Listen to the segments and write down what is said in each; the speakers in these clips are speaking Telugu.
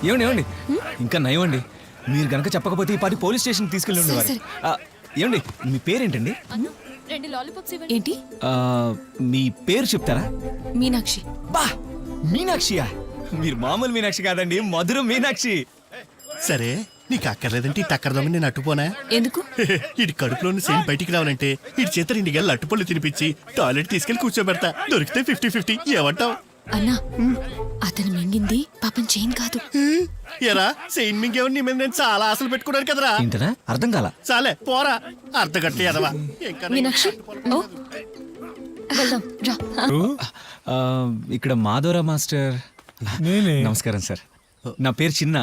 ఏమండి ఏమండి ఇంకా నయమండి, మీరు గనక చెప్పకపోతే ఈ పాటి పోలీస్ స్టేషన్ తీసుకెళ్ళి ఉండేవారు. ఏమండి మీ పేరేంటండి? ఏంటి? మీ పేరు చెప్తారా? మీనాక్షి. బా, మీనాక్షియా? మీరు మామూలు మీనాక్షి కాదండి, మధుర మీనాక్షి. సరే, నీకు అక్కర్లేదంటే టక్కర దొంగ నేను అట్టుపోనా? ఎందుకు? ఇటు కడుపులోని సేమ్ బయటికి రావాలంటే ఇటు చేత 2 గెలలు అట్టుపళ్ళు తినిపించి టాయిలెట్ తీసుకెళ్లి కూర్చోబెడతా. దొరికితే 50-50. ఏమంటావు? అన్నా, అతను మింగింది పాపం చైన్ కాదు. ఎరా సెయిన్ మింగేవని నీ మీద నేను చాలా ఆశలు పెట్టుకున్నాను కదరా. ఏంటనా? అర్థం కాల. చాలే పోరా, అర్ధగట్ల ఎదవా. మీనాక్షి, ఓ వెళ్దాం రా. ఇక్కడ మాధవరా మాస్టర్. నమస్కారం సార్, నా పేరు చిన్న.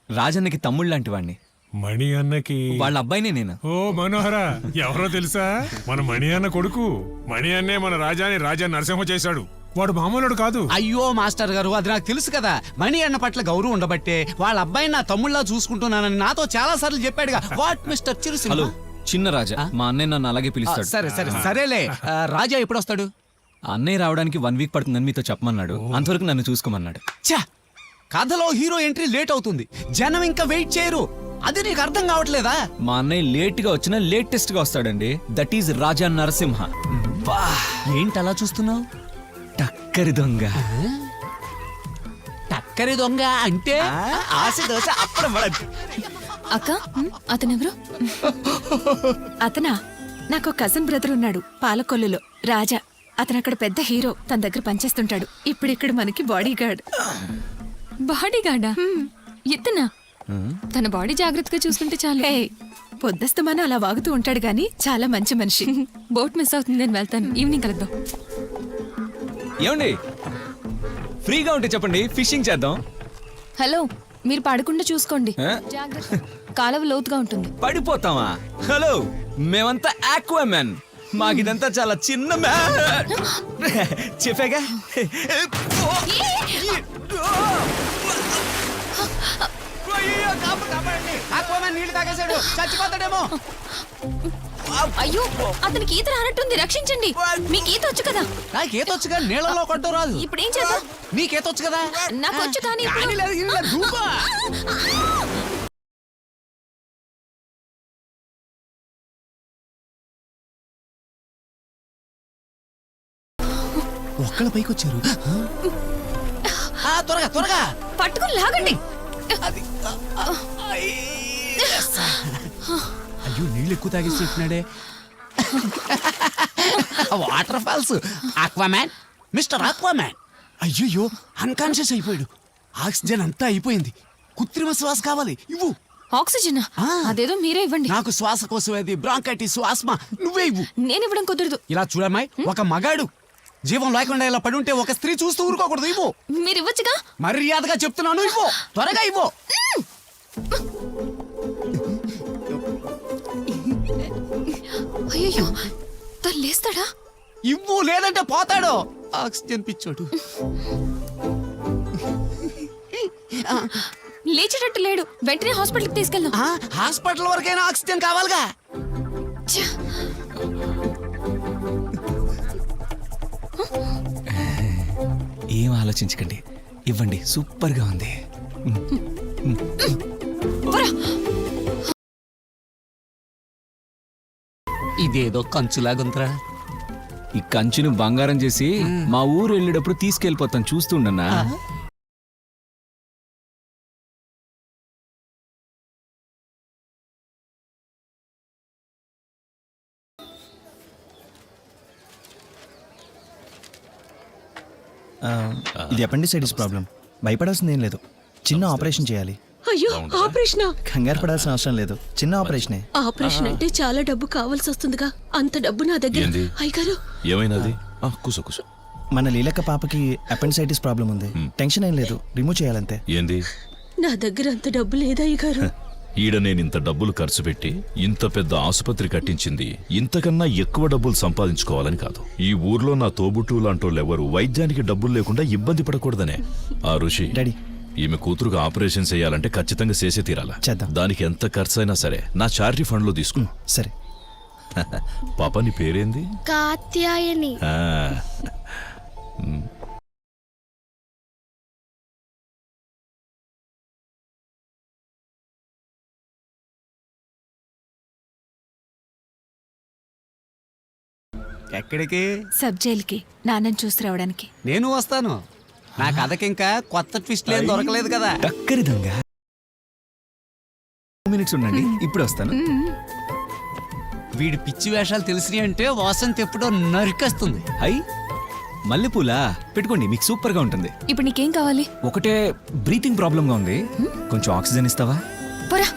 రాజన్నకి తమ్ముళ్ళు లాంటి వాడిని. మణి అన్నకి వాళ్ళ అబ్బాయినే నేను. ఓ మనోహర, ఎవరో తెలుసా? మన మణి అన్న కొడుకు. మణి అన్నే మన రాజాని రాజా నరసింహ చేశాడు. వాడు మామూలుడు కాదు. అయ్యో మాస్టర్ గారు, అది నాకు తెలుసు కదా. మణి అన్న పట్ల గౌరవం ఉండబట్టే వాళ్ళ అబ్బాయిని నా తమ్ముళ్ళ చూసుకుంటున్నానని నాతో చాలా సార్లు చెప్పాడుగా. What mister చిరుసింహ? హలో, చిన్న రాజా. మా అన్నయ్య నన్ను అలాగే పిలుస్తాడు. సరే సరే సరేలే. రాజా ఎప్పుడు వస్తాడు? అన్నయ్య రావడానికి 1 వీక్ పడుతుందని మీతో చెప్పమన్నాడు. అంతవరకు నన్ను చూసుకోమన్నాడు. ఛా, కథలో హీరో ఎంట్రీ లేట్ అవుతుంది, జనం ఇంకా వెయిట్ చేయరు. అది నీకు అర్థం కావట్లేదా? మా అన్నయ్య లేట్ గా వచ్చినా లేటెస్ట్ గా వస్తాడండి. దట్ ఈజ్ రాజా నరసింహ. ఏంటి అలా చూస్తున్నావు? టక్కరి దొంగ. టక్కరి దొంగ అంటే ఆశ దోశ అప్పుడు అక్క, అతనెవరు? అతనా? నాకు కజిన్ బ్రదర్ ఉన్నాడు పాలకొల్లులో, రాజా. అతను అక్కడ పెద్ద హీరో, తన దగ్గర పనిచేస్తుంటాడు. ఇప్పుడు మనకి బాడీ గార్డ్. బాడీ గార్డా? ఇతనా? తన బాడీ జాగ్రత్తగా చూసుకుంటే చాలు. పొద్దస్తమాన అలా వాగుతూ ఉంటాడు గాని చాలా మంచి మనిషి. బోట్ మిస్ అవుతుంది, నేను వెళ్తాను. ఈవినింగ్ కలుద్దాం. ఏమండి, ఫ్రీగా ఉంటే చెప్పండి, ఫిషింగ్ చేద్దాం. హలో, మీరు పడకుండా చూసుకోండి. జాగ్రత్త, కాలువ లోతుగా ఉంటుంది. పడిపోతావా? హలో, మేమంతా ఆక్వామెన్. మాకిదంతా చాలా చిన్న చెప్పాగా. నీళ్లు తాగేశాడు, చచ్చిపోతాడేమో. అయ్యో, అతనికి ఈత రానట్టుంది, రక్షించండి. మీకు ఈత వచ్చు కదా? నాకేతొచ్చుగా, నీళ్ళలో కొట్టం రాదు. ఇప్పుడు ఏం చేద్దాం? నీకేతొచ్చు కదా? నాకు వచ్చు కానీ ఒక్కళ్ళ పైకి వచ్చారు. త్వరగా త్వరగా పట్టుకుని లాగండి. అయ్యో, నీళ్ళు ఎక్కువ తాగేస్తున్నాడే. Water falls. Aquaman, mister Aquaman. అయ్యో, అన్కాన్షియస్ అయిపోయాడు. ఆక్సిజన్ అంతా అయిపోయింది. కృత్రిమ శ్వాస కావాలి, ఇవ్వు. ఆక్సిజన్? అదేదో మీరే ఇవ్వండి. నాకు శ్వాసకోశం అది, బ్రాంకైటిస్, ఆస్మా. నువ్వే ఇవ్వు. నేను ఇవ్వడం కుదరదు. ఇలా చూడమ్మాయి, ఒక మగాడు జీవం లేకుండా ఇలా పడి ఉంటే ఒక స్త్రీ చూస్తూ ఊరుకోకూడదు. ఇవ్వు. మీరు ఇవ్వచ్చుగా. మర్యాదగా చెప్తున్నాను, ఇవ్వు. త్వరగా ఇవ్వు. అయ్యో, తను లేస్తాడా? ఇవ్వు, లేదంటే పోతాడు. ఆక్సిజన్ పిచ్చోడు. లేచేటట్టు లేడు. వెంటనే హాస్పిటల్కి తీసుకెళ్దాం. హాస్పిటల్ వరకైనా ఆక్సిజన్ కావాలిగా. ఏం ఆలోచించకండి, ఇవ్వండి. సూపర్ గా ఉంది. ఇదేదో కంచులాగుందిరా. ఈ కంచును బంగారం చేసి మా ఊరు వెళ్ళేటప్పుడు తీసుకెళ్ళిపోతాను, చూస్తుండన్నా. ఇది అపెండిసైటిస్ ప్రాబ్లం. భయపడాల్సింది ఏం లేదు, చిన్న ఆపరేషన్ చేయాలి. అయ్యో, ఆపరేషన్? కంగారు పడాల్సిన అవసరం లేదు, చిన్న ఆపరేషనే. ఆపరేషన్ అంటే చాలా డబ్బు కావాల్సి వస్తుందిగా. అంత డబ్బు నా దగ్గర. అయ్యగారు, ఏమైనది? కూసో కూసో. మన లీలక్క పాపకి అపెండిసైటిస్ ప్రాబ్లం ఉంది. టెన్షన్ ఏం లేదు, రిమూవ్ చేయాలంతే. ఏంది? నా దగ్గర అంత డబ్బు లేదా అయ్యగారు? ఈడ నేనింత డబ్బులు ఖర్చు పెట్టి ఇంత పెద్ద ఆసుపత్రి కట్టించింది ఇంతకన్నా ఎక్కువ డబ్బులు సంపాదించుకోవాలని కాదు. ఈ ఊర్లో నా తోబుట్టు లాంటోళ్ళెవరు వైద్యానికి డబ్బులు లేకుండా ఇబ్బంది పడకూడదనే. ఆ ఋషి డాడీ, ఈమె కూతురుగా ఆపరేషన్ చేయాలంటే ఖచ్చితంగా చేసే తీరాలా. చేద్దాం. దానికి ఎంత ఖర్చు అయినా సరే నా చారిటీ ఫండ్ లో తీసుకో. సరే. పాప, నీ పేరేంది? కాత్యాయని. ఎక్కడికి? సబ్ జైలుకి నాన్నని చూసి రావడానికి. నేను వస్తాను. నా కథకి ఇంకా కొత్త ట్విస్ట్ ఏం దొరకలేదు కదా. టక్కరి దొంగ. 2 minutes ఉండండి, ఇప్పుడు వస్తాను. వీడి పిచ్చి వేషాలు తెలిసినాయి అంటే వాసంతి ఎప్పుడో నరికేస్తుంది. అయ్ మల్లెపూలా పెట్టుకోండి, మీకు సూపర్ గా ఉంటుంది. ఇప్పుడు నీకేం కావాలి? ఒకటే బ్రీతింగ్ ప్రాబ్లంగా ఉంది, కొంచెం ఆక్సిజన్ ఇస్తావా? పోరా.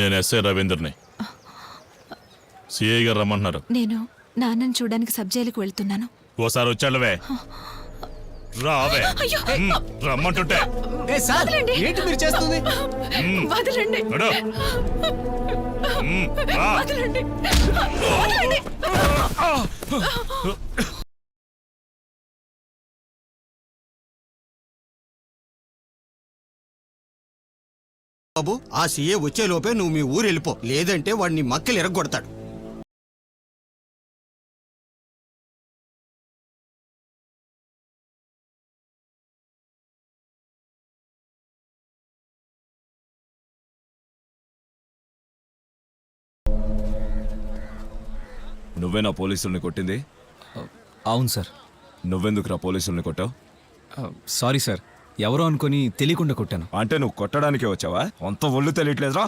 నేను ఎస్ఐ రవీందర్ని. సిఐ గారు రమ్మంటున్నారు. నేను నాన్నని చూడడానికి సబ్ జైలుకి వెళ్తున్నాను. ఓసారి వచ్చాళ్ళవే, రావే. రమ్మంటుంటే ఏ సార్, ఏంటి మీరు చేస్తుంది? వదలండి, నడు. రా. వదలండి. బాబు, ఆ సీఏ వచ్చే లోపే నువ్వు మీ ఊరు వెళ్ళిపో, లేదంటే వాడిని మక్కలు ఎరగొడతాడు. నువ్వేనా పోలీసుల్ని కొట్టింది? అవును సార్. నువ్వెందుకురా పోలీసుల్ని కొట్టావు? సారీ సార్, ఎవరో అనుకొని తెలియకుండా కొట్టాను. అంటే నువ్వు కొట్టడానికే వచ్చావా? అంత ఒళ్ళు తెలియట్లేదురా?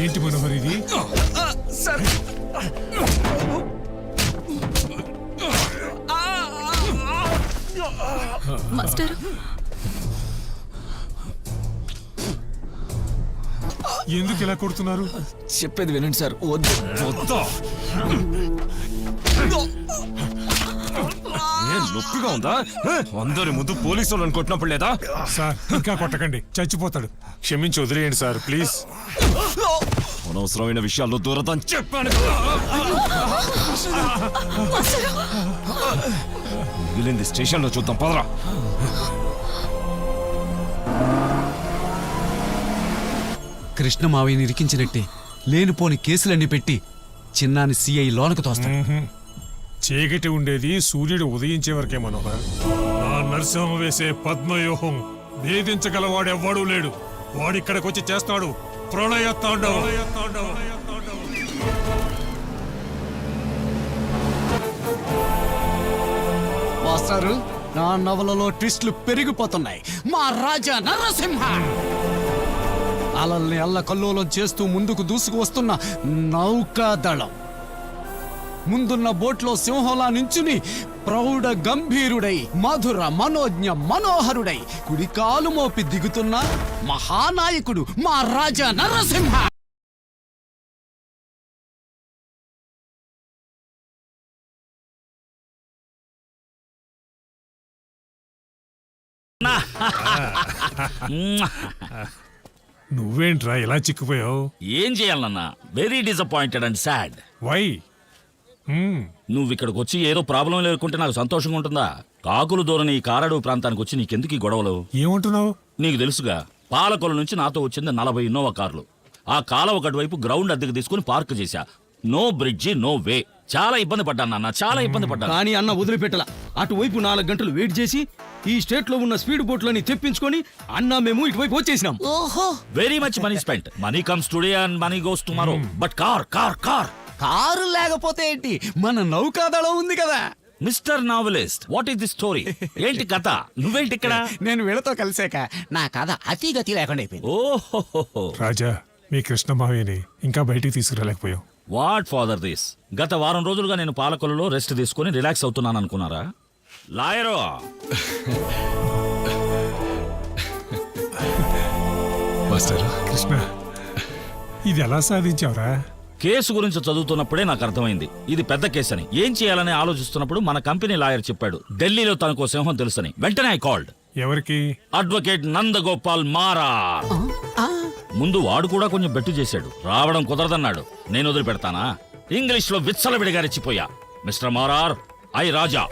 ఏంటి మనోహర్ ఇది? మాస్టర్, ఎందుకు ఇలా కొడుతున్నారు? చెప్పేది వినండి సార్. వద్దు. నొప్పిగా ఉందా? అందరి ముందు పోలీసులను కొట్టినప్పుడు లేదా? సార్ ఇంకా కొట్టకండి, చచ్చిపోతాడు. క్షమించి వదిలేయండి సార్, ప్లీజ్. అనవసరమైన విషయాల్లో దూరదని చెప్పాను కదా. మిగిలింది స్టేషన్లో చూద్దాం, పదరా. కృష్ణ మావయ్యని ఇరికించినట్టే లేనిపోని కేసులన్నీ పెట్టి చిన్నాని సిఐ లోనకు తోస్తాడు. చీకటి ఉండేది సూర్యుడు ఉదయించే వరకే మనోహర్. ఆ నరసింహ వేసే పద్మవ్యూహం భేదించగలవాడెవ్వడూ లేడు. వాడిక్కడికి వచ్చి చేస్తాడు ప్రళయ తాండవం. మాస్టారు, నా నవలలో ట్విస్టులు పెరిగిపోతున్నాయి. మా రాజా నరసింహ అలల్ని అల్లకల్లోలం చేస్తూ ముందుకు దూసుకు వస్తున్న నౌకాదళం. ముందున్న బోట్లో సింహంలా నించుని ప్రౌఢ గంభీరుడై మధుర మనోజ్ఞ మనోహరుడై కుడికాలు మోపి దిగుతున్న మహానాయకుడు మా రాజా నరసింహ. నువ్వేంట్రా ఇలా చిక్కిపోయావు? ఏం చేయాలన్నా, very disappointed and sad. Why? నువ్వు ఇక్కడికి వచ్చి ఏదో ప్రాబ్లం లేకుంటే నాకు సంతోషంగా ఉంటుందా? కాకులు దూరని ఈ కారడు ప్రాంతానికి వచ్చి నీకెందుకు ఈ గొడవలు? ఏమంటున్నావు? నీకు తెలుసుగా, పాలకొల నుంచి నాతో వచ్చింది 40 ఇన్నోవా కార్లు. ఆ కాలం ఒకటివైపు గ్రౌండ్ అద్దెకు తీసుకుని పార్క్ చేశా. No bridge, no way. చాలా ఇబ్బంది పడ్డాను నాన్న, చాలా ఇబ్బంది పడ్డాను. కానీ అన్న వదిలిపెట్టలా. అటువైపు 4 గంటలు వెయిట్ చేసి ఈ స్టేట్ లో ఉన్న స్పీడ్ బోట్లని తెప్పించుకొని అన్న మేము ఇటువైపు వచ్చేసినాం. ఓహో, very much money spent. Money comes today and money goes tomorrow. But car car car car లేకపోతే ఏంటి, మన నౌకాదళం ఉంది కదా. Mister novelist, what is the story? ఏంటి కథ? నువ్వేంటి ఇక్కడ? నేను వీళ్ళతో కలిసాక నా కథ అతిగతి లేకుండా అయిపోయింది. ఓహో, రాజా, మీ కృష్ణ మావయ్యని ఇంకా బయటికి తీసుకురాలేకపోయావు. What father this? గత వారం రోజులుగా నేను పాలకొల్లులో రెస్ట్ తీసుకుని రిలాక్స్ అవుతున్నాను అనుకున్నారా? లాయరో, కృష్ణ, ఇది ఎలా సాధించావురా? కేసు గురించి చదువుతున్నప్పుడే నాకు అర్థమైంది ఇది పెద్ద కేసు అని. ఏం చేయాలని ఆలోచిస్తున్నప్పుడు మన కంపెనీ లాయర్ చెప్పాడు ఢిల్లీలో తనకో సింహం తెలుసని. వెంటనే ఐ కాల్డ్. ఎవరికి? అడ్వకేట్ నందగోపాల్ మారా. ముందు వాడు కూడా కొంచెం బెట్టు చేశాడు, రావడం కుదరదన్నాడు. నేను వదిలిపెడతానా? ఇంగ్లీష్ లో విచ్చలవిడిగా రెచ్చిపోయా. Mister Marar, I Raja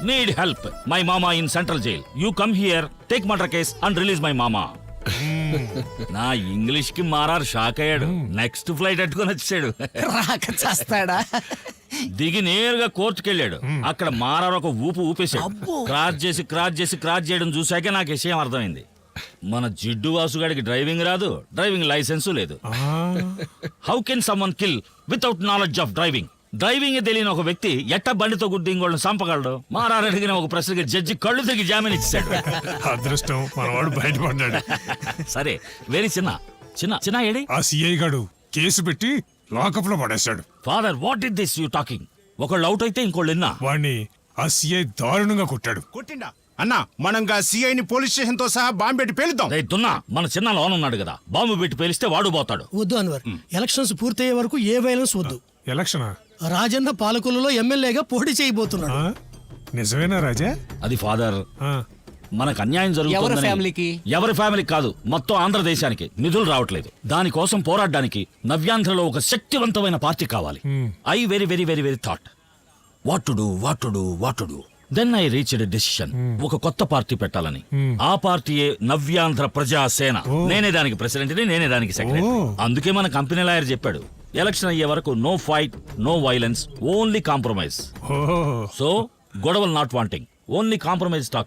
need help. My mama in central jail. You come here, take murder case and release my mama. నా ఇంగ్లీష్ కి మారార్ షాక్ అయ్యాడు. నెక్స్ట్ ఫ్లైట్ అట్టుకొని వచ్చాడు. రాక చేస్తాడా? దిగి నేరుగా కోర్టుకెళ్ళాడు. అక్కడ మారార్ ఒక ఊపేశాడు. క్రాస్ చేసి చేయడం చూశాకే నాకు విషయం అర్థమైంది. మన జిడ్డు వాసుగాడికి డ్రైవింగ్ రాదు, డ్రైవింగ్ లైసెన్సు లేదు. How can someone kill without knowledge of driving? Driving తెలియని ఒక వ్యక్తి ఎట్ట బండితో గుద్ది ఇంకోళ్ళని చంపగలడు? మారారు అడిగిన ఒక ప్రశ్నకి జడ్జి కళ్ళు తిరిగి జామీన్ ఇచ్చాడు. అదృష్టం మనవాడు బయటపడ్డాడు. సరే, వెరీ చిన్న చిన్న చిన్న ఏడి ఆ సిఐ గాడు కేసు పెట్టి లాకప్ లో పడేశాడు. Father, what is this you talking? ఒకళ్ళు అవుట్ అయితే ఇంకోళ్ళు విన్నా. వాడిని ఆ సిఐ దారుణంగా కొట్టాడు. కొట్టిండా అన్నా? మనం సిఐని పోలీస్ స్టేషన్ తో సహా బాంబు పెట్టి పేలుద్దాం. దున్నా, మన చిన్న లోన్ ఉన్నాడు కదా, బాంబు పెట్టి పేలిస్తే వాడు పోతాడు. వద్దు అన్వర్, ఎలక్షన్స్ పూర్తయ్యే వరకు ఏ వైలెన్స్ వద్దు. ఎలక్షనా? రాజన్న పాలకొల్లులో ఎమ్మెల్యేగా పోటీ చేయబోతున్నాడు. ఆ? నిజమేనా రాజా? అది ఫాదర్, ఆ. మనకు అన్యాయం జరుగుతుంది. ఎవరి ఫ్యామిలీకి కాదు, మొత్తం ఆంధ్రదేశానికి నిధులు రావట్లేదు. దానికోసం పోరాడడానికి నవ్యాంధ్రలో ఒక శక్తివంతమైన పార్టీ కావాలి. I very very very very thought what to do, what to do, what to do. Then I reached a decision, ఒక కొత్త పార్టీ పెట్టాలని. ఆ పార్టీయే నవ్యాంధ్ర ప్రజాసేన. నేనే దానికి ప్రెసిడెంట్ని, నేనే దానికి సెక్రటరీ. అందుకే మన కంపెనీ లాయర్ చెప్పాడు, ఎలక్షన్ అయ్యే వరకు no fight, no violence, only compromise. So గొడవలు not wanting, only compromise talk.